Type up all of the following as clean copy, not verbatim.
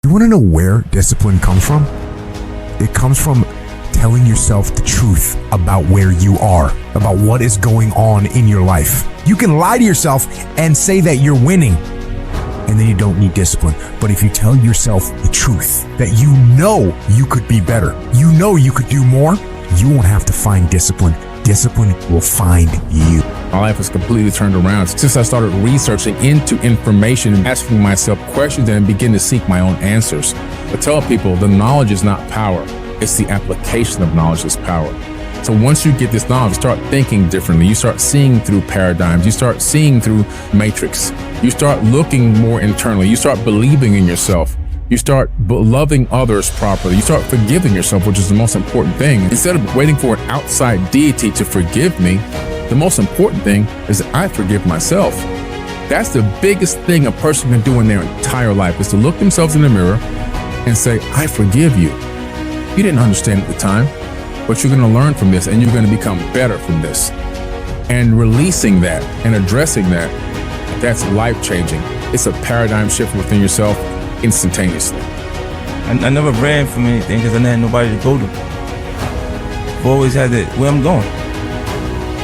You want to know where discipline comes from? It comes from telling yourself the truth about where you are, about what is going on in your life. You can lie to yourself and say that you're winning, and then you don't need discipline. But if you tell yourself the truth, that you know you could be better, you know you could do more, you won't have to find discipline. Discipline will find you. My life has completely turned around since I started researching into information and asking myself questions and begin to seek my own answers. I tell people the knowledge is not power. It's the application of knowledge is power. So once you get this knowledge, you start thinking differently. You start seeing through paradigms. You start seeing through matrix. You start looking more internally. You start believing in yourself. You start loving others properly. You start forgiving yourself, which is the most important thing. Instead of waiting for an outside deity to forgive me, the most important thing is that I forgive myself. That's the biggest thing a person can do in their entire life, is to look themselves in the mirror and say, I forgive you. You didn't understand at the time, but you're going to learn from this and you're going to become better from this. And releasing that and addressing that, that's life-changing. It's a paradigm shift within yourself instantaneously. I never ran from anything because I didn't have nobody to go to. I've always had that, where I'm going.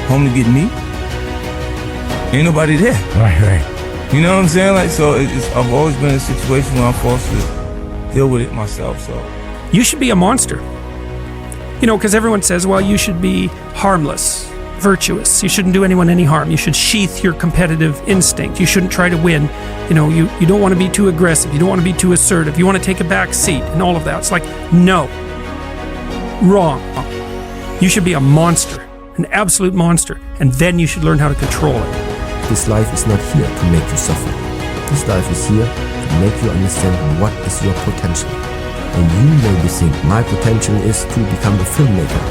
Home to get me. Ain't nobody there. Right. You know what I'm saying? Like, so I've always been in a situation where I'm forced to deal with it myself, so. You should be a monster. You know, because everyone says, well, you should be harmless, virtuous. You shouldn't do anyone any harm. You should sheath your competitive instinct. You shouldn't try to win. You know, you don't want to be too aggressive. You don't want to be too assertive. You want to take a back seat and all of that. It's like, no. Wrong. You should be a monster, an absolute monster, and then you should learn how to control it. This life is not here to make you suffer. This life is here to make you understand what is your potential. And you maybe think my potential is to become a filmmaker,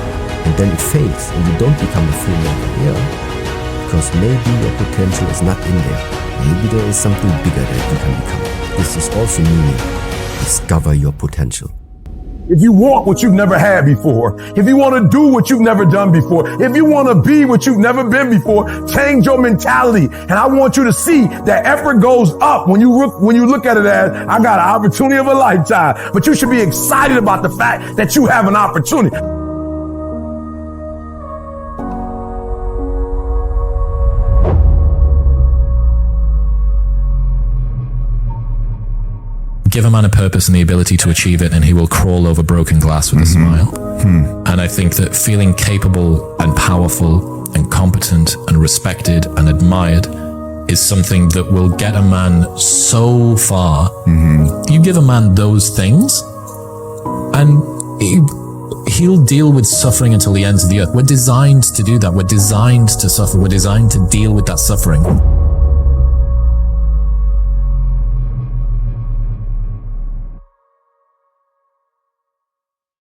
and then it fails and you don't become a filmmaker. Yeah, because maybe your potential is not in there. Maybe there is something bigger that you can become. This is also meaning discover your potential. If you want what you've never had before, if you want to do what you've never done before, if you want to be what you've never been before, change your mentality. And I want you to see that effort goes up when you look at it as, I got an opportunity of a lifetime. But you should be excited about the fact that you have an opportunity. Give a man a purpose and the ability to achieve it, and he will crawl over broken glass with a smile. And I think that feeling capable and powerful and competent and respected and admired is something that will get a man so far. You give a man those things and he'll deal with suffering until the ends of the earth. We're designed to do that. We're designed to suffer. We're designed to deal with that suffering.